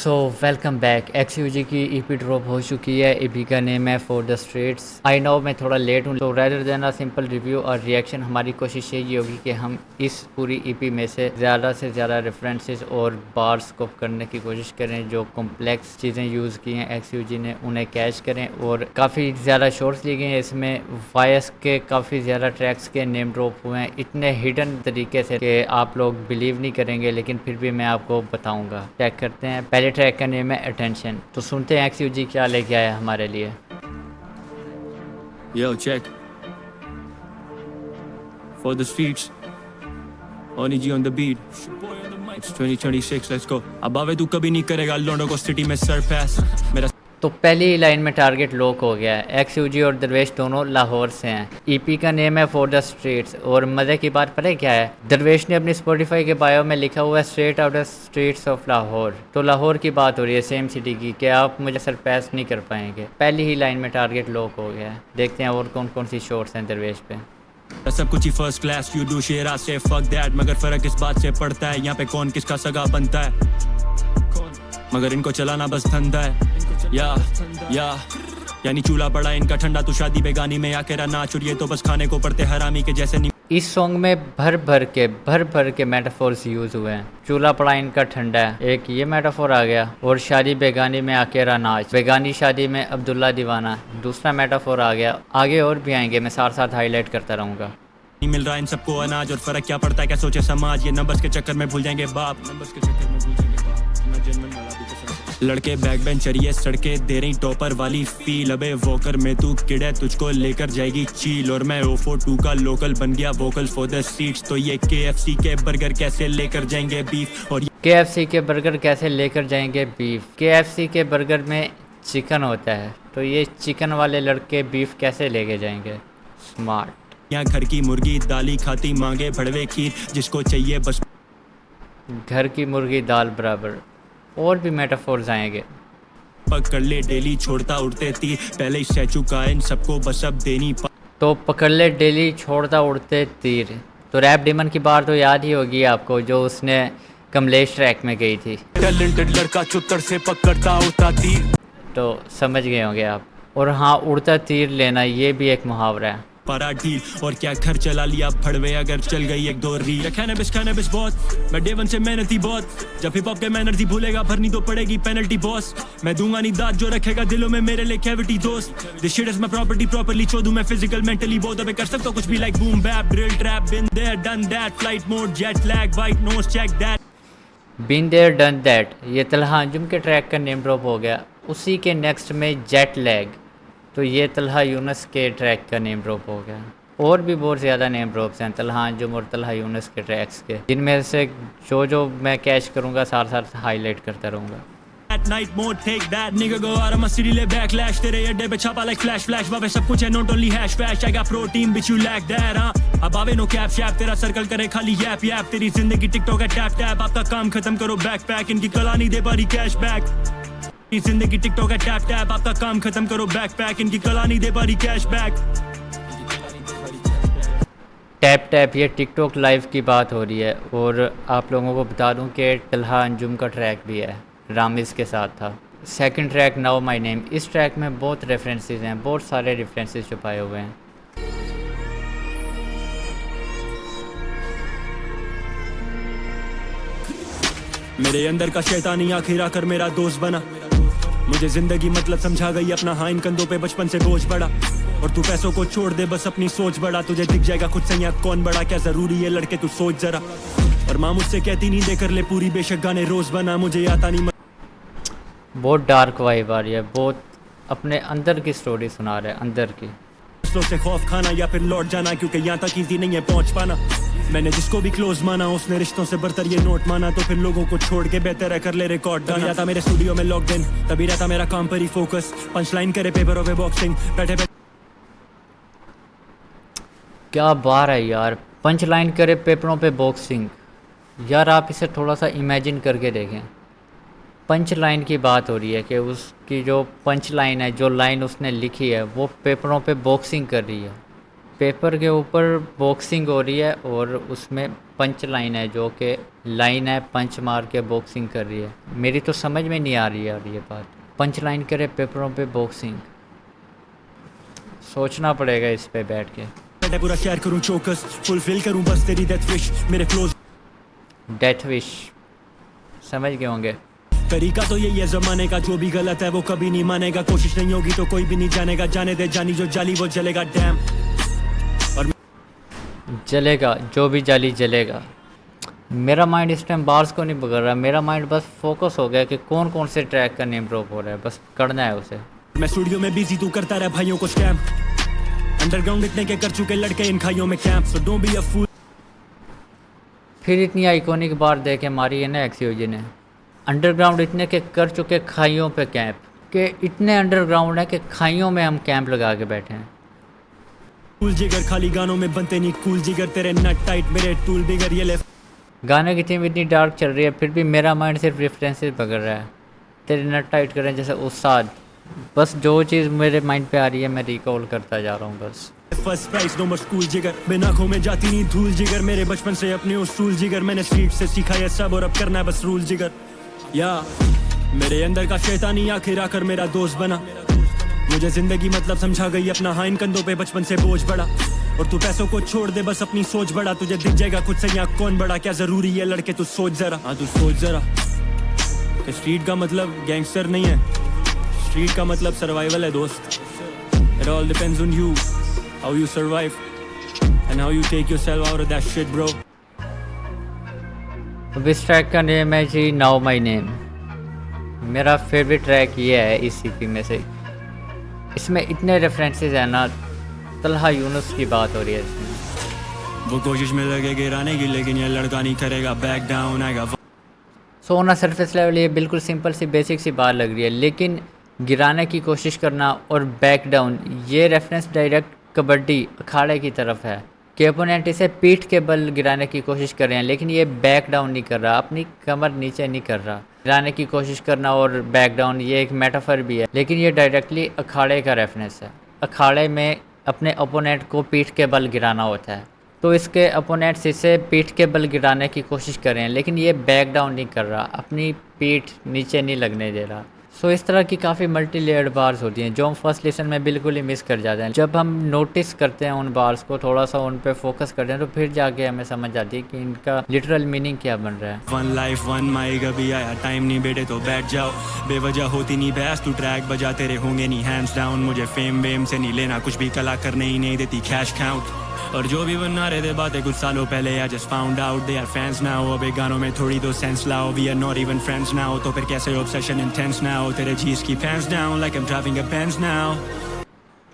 So welcome back. एक्सयूजी की EP drop हो चुकी है। ईपी का नेम है for the streets. I know मैं थोड़ा लेट हूँ, तो rather than a simple review और रिएक्शन हमारी कोशिश यही होगी कि हम इस पूरी ईपी में से ज़्यादा रेफरेंसेस और बार्स को करने की कोशिश करें। जो कॉम्प्लेक्स चीज़ें यूज़ की हैं एक्सयूजी ने उन्हें कैच करें, और काफ़ी ज़्यादा शॉर्ट्स लिए गए हैं इसमें। वायस के काफ़ी ज़्यादा ट्रैक्स के नेम ड्रॉप हुए हैं इतने हिडन तरीके से कि आप लोग बिलीव नहीं करेंगे, लेकिन फिर भी मैं आपको बताऊँगा। चेक करते हैं। पहले ट्रैक का नेम है अटेंशन। तो सुनते हैं एक्सयूजी क्या लेके आया हमारे लिए। Yo, check. For the streets. Oni G on the beat. It's 2026, let's go. अब आवे तू कभी नहीं करेगा लौंडों को सिटी में सरपास। मेरा तो पहली ही लाइन में टारगेट लॉक हो गया है। एक्सयूजी और दरवेश दोनों लाहौर से हैं। ईपी का नेम है फॉर द स्ट्रीट्स। और मज़े की बात पता है क्या है? दरवेश ने अपनी स्पॉटिफाई के बायो में लिखा हुआ है straight out the streets of Lahore. तो लाहौर की बात हो रही है, सेम सिटी की, कि आप मुझे सरपास नहीं कर पाएंगे। पहली ही लाइन में टारगेट लॉक हो गया है। देखते हैं और कौन कौन सी शॉट्स हैं दरवेश पे। सब कुछ ही फर्स्ट क्लास, यू डू शेरा से फक दैट। मगर फर्क इस बात से पड़ता है यहाँ पे कौन किसका सगा बनता है, मगर इनको चलाना बस धंधा है। या यानी चूल्हा पड़ा इनका ठंडा, तू शादी बेगानी में आके रहना चुरिए तो बस खाने को पड़ते हरामी के जैसे नहीं। इस सॉन्ग में भर भर के मेटाफोर्स यूज़ हुए हैं। चूल्हा पड़ा इनका ठंडा है, एक ये मेटाफोर आ गया। और शादी बेगानी में आकेरा नाच, बेगानी शादी में अब्दुल्ला दीवाना, दूसरा मेटाफोर आ गया। आगे और भी आएंगे, मैं साथ साथ हाईलाइट करता रहूँगा। नहीं मिल रहा इन सबको अनाज, और फर्क क्या पड़ता है क्या सोचे समाज। ये नंबर्स के चक्कर में भूल जाएंगे बाप, नंबर्स के चक्कर में भूल जाएंगे बाप। मैं जनरल वाला भी लड़के बैक बेंचर ये सड़के दे रही टॉपर वाली फील। अबे वोकर में तू किड़े तुझको लेकर जाएगी चील। और मैं O42 का लोकल बन गया वोकल फॉर द सीट्स। तो ये KFC के बर्गर कैसे लेकर जाएंगे बीफ, और KFC के बर्गर कैसे लेकर जाएंगे बीफ। KFC के बर्गर में चिकन होता है, तो ये चिकन वाले लड़के बीफ कैसे लेके जाएंगे। स्मार्ट। यहाँ घर की मुर्गी दाली खाती मांगे भड़वे खीर, जिसको चाहिए बस घर की मुर्गी दाल बराबर। और भी मेटाफोर्स आएंगे। पकड़ ले डेली छोड़ता उड़ते तीर, पहले ही सह चुका है इन सबको बस अब देनी। तो पकड़ ले डेली छोड़ता उड़ते तीर। तो रैप डेमन की बात तो याद ही होगी आपको, जो उसने कमलेश ट्रैक में गई थी। टैलेंटेड लड़का चुत्तर से पकड़ता उड़ता तीर, तो समझ गए होंगे आप। और हाँ, उड़ता तीर लेना ये भी एक मुहावरा है। पारा ढील और क्या घर चला लिया भड़वे अगर चल गई एक दो रील। कैनबिस बहुत, मैं डेवन से मेहनती बहुत। जब हिप हॉप के मैनर थी भूलेगा भरनी तो पड़ेगी पेनल्टी बॉस। मैं दूंगा नहीं दाद जो रखेगा दिलों में मेरे लिए कैविटी दोस्त। This shit is my property properly चोदू मैं फिजिकल मेंटली बोथ। अबे कर सकता हूं कुछ भी like boom bap drill trap been there done that flight mode jet lag white nose check that. Been there done that ये तलहा अंजुम के ट्रैक का नेम ड्रॉप हो गया। उसी के नेक्स्ट में जेट लैग, तो ये तलहा यूनस के ट्रैक का नेम ड्रॉप हो गया। और भी बहुत ज़्यादा नेम ड्रॉप्स हैं तलहा अंजुम और तलहा यूनस के ट्रैक्स के, जिनमें से जो मैं कैच करूँगा साथ साथ हाईलाइट करता रहूँगा। At night mode take that nigga go out of my city ले backlash। तेरे अड्डे पे छापा like flash बाबे सब कुछ है not only hash fash। I got protein bitch you lack that हाँ। अब आवे no cap शैप, तेरा सर्कल करे खाली yap yap। तेरी जिंदगी टिकटॉक है टैप टैप, आपका काम खत्म करो बैकपैक। इनकी कला नहीं दे पारी कैश बैक। जिंदगी टिकटॉक है टैप टैप, आपका काम खत्म करो बैकपैक। इनकी कला नहीं दे पारी कैश बैक। टैप टैप ये टिकटॉक लाइव की बात हो रही है। और आप लोगों को बता दूं कि तलहा अंजुम का ट्रैक भी है, रामिस के साथ था। Second track now my name. इस ट्रैक में बहुत रेफरेंसेस हैं, बहुत सारे रेफरेंसेस छुपाए हुए हैं। मेरे अंदर का शैतानी आखिर आकर मेरा दोस्त बना। मुझे जिंदगी मतलब समझा गई अपना, हाँ इन कंधों पे बचपन से बोझ पड़ा। और तू पैसों को छोड़ दे बस अपनी सोच बढ़ा, तुझे दिख जाएगा खुद से यहाँ कौन बड़ा। क्या जरूरी है लड़के तू सोच जरा। और माँ मुझसे कहती नहीं दे कर ले पूरी, बेशक गाने रोज बना मुझे आता नहीं। बहुत डार्क वाइब आ रही है, बहुत अपने अंदर की स्टोरी सुना रहे हैं, अंदर की। से खौफ खाना या फिर लौट जाना, क्योंकि यहाँ तक इजी नहीं है पहुँच पाना। मैंने जिसको भी क्लोज माना उसने रिश्तों से बरतर ये नोट माना। तो फिर लोगों को छोड़ के बेहतर है कर ले रिकॉर्ड गाना। जाता मेरे स्टूडियो में लॉक्ड इन, तभी रहता मेरा काम पर ही फोकस। पंच लाइन करे पेपरों पे बॉक्सिंग, बैठे क्या बार है यार, पंच लाइन करे पेपरों पे बॉक्सिंग। यार आप इसे थोड़ा सा इमेजिन करके देखें। पंच लाइन की बात हो रही है कि उसकी जो पंच लाइन है, जो लाइन उसने लिखी है, वो पेपरों पे बॉक्सिंग कर रही है। पेपर के ऊपर बॉक्सिंग हो रही है और उसमें पंच लाइन है जो कि लाइन है पंच मार के बॉक्सिंग कर रही है। मेरी तो समझ में नहीं आ रही यार ये बात। पंच लाइन करे पेपरों पे बॉक्सिंग, सोचना पड़ेगा इस पे बैठ के। मैं पूरा शेयर करूं चोकस, फुलफिल करूं बस तेरी डेथ विश, मेरे फ्लोज डेथ विश समझ गए होंगे। तरीका तो यही है जमाने का, जो भी गलत है वो कभी नहीं मानेगा, कोशिश नहीं होगी तो कोई भी नहीं जानेगा, जाने दे जानी जो जाली वो जलेगा डैम। और जलेगा जो भी जाली जलेगा। मेरा माइंड इस टाइम बार्स को नहीं पकड़ रहा, मेरा माइंड बस फोकस हो गया कि कौन कौन से ट्रैक का नेम ड्रॉप हो रहा है, बस करना है उसे। मैं स्टूडियो में बिजी, तू करता रहा भाइयों को स्कैम, अंडरग्राउंड इतने के कर चुके लड़के इन खाइयों में camp, so don't be a fool. फिर इतनी आइकॉनिक बार दे के मारी है ना एक्सयूजी ने, अंडरग्राउंड इतने के कर चुके खाइयों पे कैंप, के इतने अंडरग्राउंड है कि खाइयों में हम कैंप लगा के बैठे हैं। कूल जिगर खाली गानों में बनते नहीं कूल जिगर, तेरे नट टाइट मेरे टूल बिगर, ये ले गाने की थीम इतनी डार्क चल रही है फिर भी मेरा माइंड सिर्फ रेफरेंसेस पकड़ रहा है। तेरे नट टाइट करें जैसे उस्ताद, बस जो चीज़ मेरे माइंड पे आ रही है मैं रिकॉल करता जा रहा हूँ बस। First prize no much cool जिगर, बिना आँखों में जाती नहीं धूल जिगर, मेरे बचपन से अपने उसूल जिगर, मैंने स्ट्रीट से सीखा ये सब और अब करना है बस रूल जिगर। या मेरे अंदर का शैतानी आखिर आकर मेरा दोस्त बना, मुझे जिंदगी मतलब समझा गई अपना, हाँ इन कंधों पे बचपन से बोझ बड़ा, और तू पैसों को छोड़ दे बस अपनी सोच बड़ा, तुझे दिख जाएगा खुद से यहाँ कौन बड़ा, क्या जरूरी है लड़के तू सोच जरा, हाँ तू सोच जरा कि स्ट्रीट का मतलब गैंगस्टर नहीं है, स्ट्रीट का मतलब सर्वाइवल है दोस्त। It all depends on you, how you survive and how you take yourself out of that shit bro. अब इस ट्रैक का नेम है जी नाउ माई नेम। मेरा फेवरेट ट्रैक ये है इस सीपी में से। इसमें इतने रेफरेंसेस हैं ना, तलहा यूनुस की बात हो रही है इसमें। वो कोशिश में लगे गिराने की लेकिन ये लड़का नहीं करेगा बैक डाउन आएगा। सो ऑन सरफेस लेवल ये बिल्कुल सिंपल सी बेसिक सी बात लग रही है, लेकिन गिराने की कोशिश करना और बैक डाउन ये रेफरेंस डायरेक्ट कबड्डी अखाड़े की तरफ है कि ओपोनेंट इसे पीठ के बल गिराने की कोशिश कर रहे हैं, लेकिन ये बैक डाउन नहीं कर रहा, अपनी कमर नीचे नहीं कर रहा। गिराने की कोशिश करना और बैक डाउन ये एक मेटाफर भी है, लेकिन ये डायरेक्टली अखाड़े का रेफरेंस है। अखाड़े में अपने ओपोनेंट को पीठ के बल गिराना होता है, तो इसके ओपोनेंट्स इसे पीठ के बल गिराने की कोशिश कर रहे हैं, लेकिन ये बैक डाउन नहीं कर रहा, अपनी पीठ नीचे नहीं लगने दे रहा। सो इस तरह की काफ़ी मल्टी लेयर्ड बार्स होती हैं जो हम फर्स्ट लेसन में बिल्कुल ही मिस कर जाते हैं। जब हम नोटिस करते हैं उन बार्स को, थोड़ा सा उन पे फोकस करते हैं, तो फिर जाके हमें समझ आती है कि इनका लिटरल मीनिंग क्या बन रहा है। वन लाइफ वन माइक अभी आया टाइम नहीं बेटे तो बैठ जाओ, बेवजह होती नहीं बहस, तू ट्रैक बजा तेरे होंगे नहीं हैंड्स डाउन, मुझे फेम वेम से नहीं लेना कुछ भी, कला करने ही नहीं देती कैश काउंट, और जो भी बना रहे थे बातें कुछ सालों पहले I just found out they are fans now, अब एक गानों में थोड़ी दो सेंस लाओ, we are not even friends now, तो फिर कैसे ऑब्सेशन इंटेंस नाउ, तेरे चीज की fans down like I am driving a Benz now.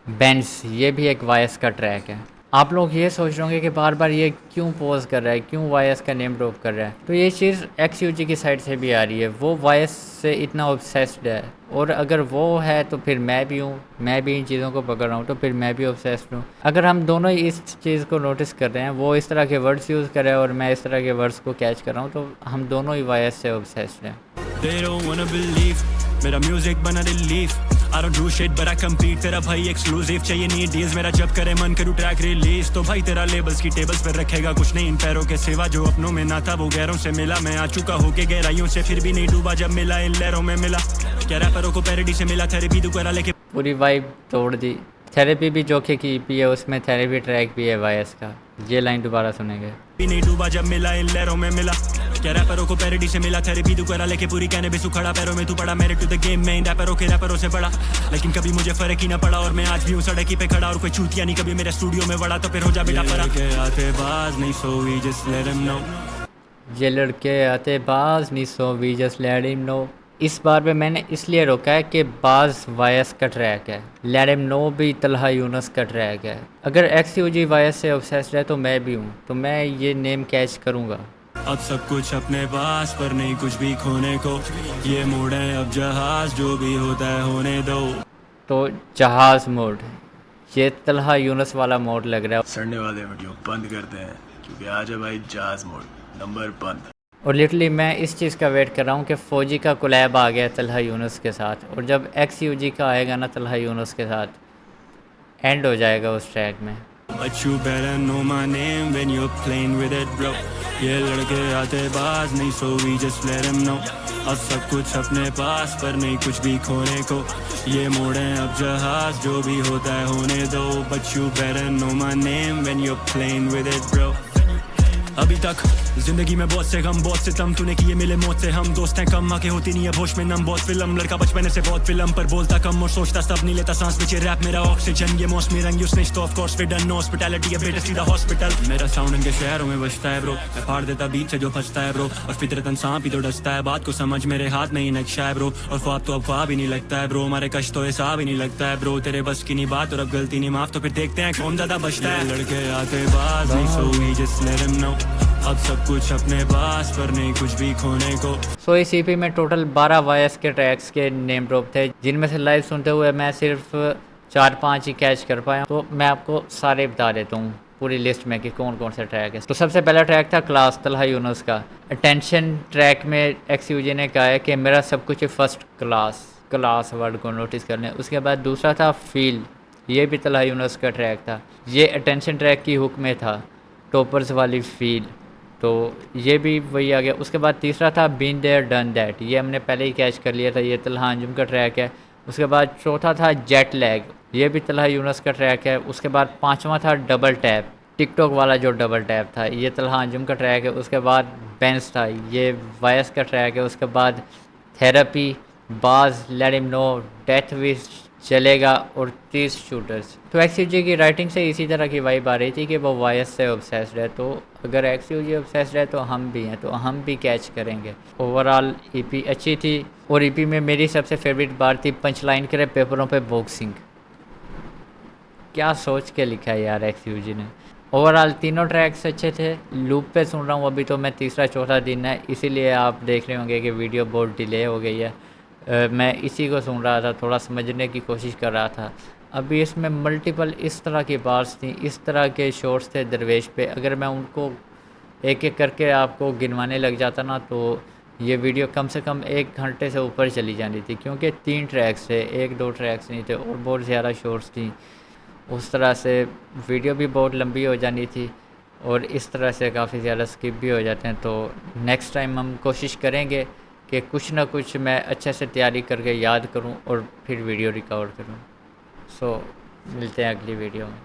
Benz ये भी एक वायस का ट्रैक है। आप लोग ये सोच रहे होंगे कि बार बार ये क्यों पोज कर रहा है, क्यों वायस का नेम ड्रॉप कर रहा है, तो ये चीज़ एक्सयूजी की साइड से भी आ रही है। वो वायस से इतना ऑब्सेस्ड है, और अगर वो है तो फिर मैं भी हूँ, मैं भी इन चीज़ों को पकड़ रहा हूँ, तो फिर मैं भी ऑब्सेस्ड हूँ। अगर हम दोनों ही इस चीज़ को नोटिस कर रहे हैं, वो इस तरह के वर्ड्स यूज़ कर रहे हैं और मैं इस तरह के वर्ड्स को कैच कर रहा हूँ, तो हम दोनों ही वायस से ऑब्सेस्ड हैं। They don't wanna believe मेरा म्यूजिक बना relief, I don't do shit but I compete, तेरा भाई एक्सक्लूसिव चाहिए नहीं डील्स, मेरा जब करे मन करूँ ट्रैक रिलीज, तो भाई तेरा लेबल्स की टेबल्स पर रखेगा कुछ नहीं इन पैरों के सिवा, जो अपनों में ना था वो गैरों से मिला, मैं आ चुका होके गहराइयों से फिर भी नहीं डूबा, जब मिला इन लहरों में मिला, क्या रैपरों को पैरोडी से मिला, थेरेपी तू करा लेके पूरी वाइब तोड़ दी। थेरेपी भी जोखे की ईपी है, उसमें थेरेपी ट्रैक भी है वायस का। ये लाइन दोबारा सुनेंगे। भी नहीं डूबा जब मिला इन लहरों में मिला, क्या रैपरों को पैरोडी से मिला, थेरेपी तू करा लेके पूरी कहने भी सुखड़ा, पैरों में तू पड़ा, मेरे टू द गेम में इन रैपरों के रैपरों से बड़ा, लेकिन कभी मुझे फर्क ही ना पड़ा, और मैं आज भी हूँ सड़क ही पे खड़ा, और कोई चूतिया नहीं कभी मेरे स्टूडियो में बड़ा, तो फिर हो जा बेटा परा। के आते बाज नहीं so we just let him know, ये लड़के आते बाज नहीं so we just let him know. इस बार में मैंने इसलिए रोका है कि बाज वायस का ट्रैक है, लेट हिम नो भी तलहा यूनुस का ट्रैक है। अगर एक्सयूजी वायस से ऑब्सेस्ड है तो मैं भी हूँ, तो मैं ये नेम कैच करूँगा। अब सब कुछ अपने पास पर नहीं कुछ भी खोने को, ये मोड़ है अब जहाज जो भी होता है होने दो, तो जहाज़ मोड, ये तलहा यूनुस वाला मोड लग रहा है। सड़ने वाले वीडियो बंद करते हैं क्योंकि आज है भाई जहाज मोड नंबर बंद। और लिटरली मैं इस चीज़ का वेट कर रहा हूँ कि फ़ौजी का कोलैब आ गया तलहा यूनुस के साथ, और जब एक्सयूजी का आएगा ना तलहा यूनुस के साथ, एंड हो जाएगा उस ट्रैक में। But you better know my name when you're playing with it bro, ये लड़के आते बाज नहीं, so we just let them know। अब सब कुछ अपने पास पर नहीं कुछ भी खोने को, ये मोड़े अब जहाज जो भी होता है होने दो। But you better know my name when you're playing with it bro। अभी तक जिंदगी में बहुत से गम बहुत से तम, तूने किए मिले मौत से हम, दोस्त हैं कम आके होती नहीं है होश में नम। बहुत फिल्म लड़का बचपन से बहुत फिल्म पर बोलता कम और सोचता सब, नहीं लेता सांस पीछे रैप मेरा ऑक्सीजन, ये मौसमी रंग यूज नहीं of course fit no hospitality है बेटा सीधा हॉस्पिटल। मेरा साउंड इनके शहरों में बजता है ब्रो, मैं फाड़ देता बीच से जो फंसता है ब्रो, और फितरतन सांप ही तो डसता है, बात को समझ मेरे हाथ में ही नक्शा है ब्रो, और ख्वाब तो अब ख्वाब ही नहीं लगता है ब्रो, हमारे कष्ट तो हिसाब ही नहीं लगता है ब्रो, तेरे बस की नहीं बात और अब गलती नहीं माफ, तो फिर देखते हैं कौन ज्यादा बचता है। लड़के आते बाज नहीं, so we just let them know। अब सब कुछ अपने पास पर नहीं कुछ भी खोने को। सो इस ईपी में टोटल 12 वायस के ट्रैक्स के नेम ड्रॉप थे, जिनमें से लाइव सुनते हुए मैं सिर्फ 4-5 ही कैच कर पाया, तो मैं आपको सारे बता देता हूँ पूरी लिस्ट में कि कौन कौन सा ट्रैक है। तो सबसे पहला ट्रैक था क्लास तलहा यूनुस का। अटेंशन ट्रैक में एक्सयूजे ने कहा है कि मेरा सब कुछ फर्स्ट क्लास वर्ड को नोटिस कर लें। उसके बाद दूसरा था फील, ये भी तलहा यूनुस का ट्रैक था, ये अटेंशन ट्रैक की हुक में था, टॉपर्स वाली फील, तो ये भी वही आ गया। उसके बाद तीसरा था बीन देयर डन दैट, ये हमने पहले ही कैच कर लिया था, ये तलहा अंजुम का ट्रैक है। उसके बाद चौथा था जेट लैग, ये भी तलहा यूनुस का ट्रैक है। उसके बाद पांचवा था डबल टैप, टिकटॉक वाला जो डबल टैप था, ये तलहा अंजुम का ट्रैक है। उसके बाद बेंस था, ये वायस का ट्रैक है। उसके बाद थेरेपी, बाज, let him know, death wish चलेगा और 30 शूटर्स। तो एक्सयूजी की राइटिंग से इसी तरह की वाइब आ रही थी कि वो वायस से ऑब्सेस्ड है, तो अगर एक्सयूजी ऑब्सेस्ड है तो हम भी हैं, तो हम भी कैच करेंगे। ओवरऑल ईपी अच्छी थी, और ईपी में मेरी सबसे फेवरेट बात थी पंच लाइन करे पेपरों पे बॉक्सिंग। क्या सोच के लिखा है यार एक्सयूजी ने। ओवरऑल तीनों ट्रैक्स अच्छे थे। लूप पे सुन रहा हूँ अभी, तो मैं तीसरा चौथा दिन है, इसीलिए आप देख रहे होंगे कि वीडियो बहुत डिले हो गई है। मैं इसी को सुन रहा था, थोड़ा समझने की कोशिश कर रहा था। अभी इसमें मल्टीपल इस तरह की बार्स थी, इस तरह के शॉट्स थे दरवेश पे, अगर मैं उनको एक एक करके आपको गिनवाने लग जाता ना, तो ये वीडियो कम से कम 1 घंटे से ऊपर चली जानी थी, क्योंकि 3 ट्रैक्स थे, 1-2 ट्रैक्स नहीं थे, और बहुत ज़्यादा शॉट्स थी। उस तरह से वीडियो भी बहुत लंबी हो जानी थी, और इस तरह से काफ़ी ज़्यादा स्किप भी हो जाते हैं। तो नेक्स्ट टाइम हम कोशिश करेंगे कि कुछ ना कुछ मैं अच्छे से तैयारी करके याद करूं और फिर वीडियो रिकॉर्ड करूं। सो मिलते हैं अगली वीडियो में।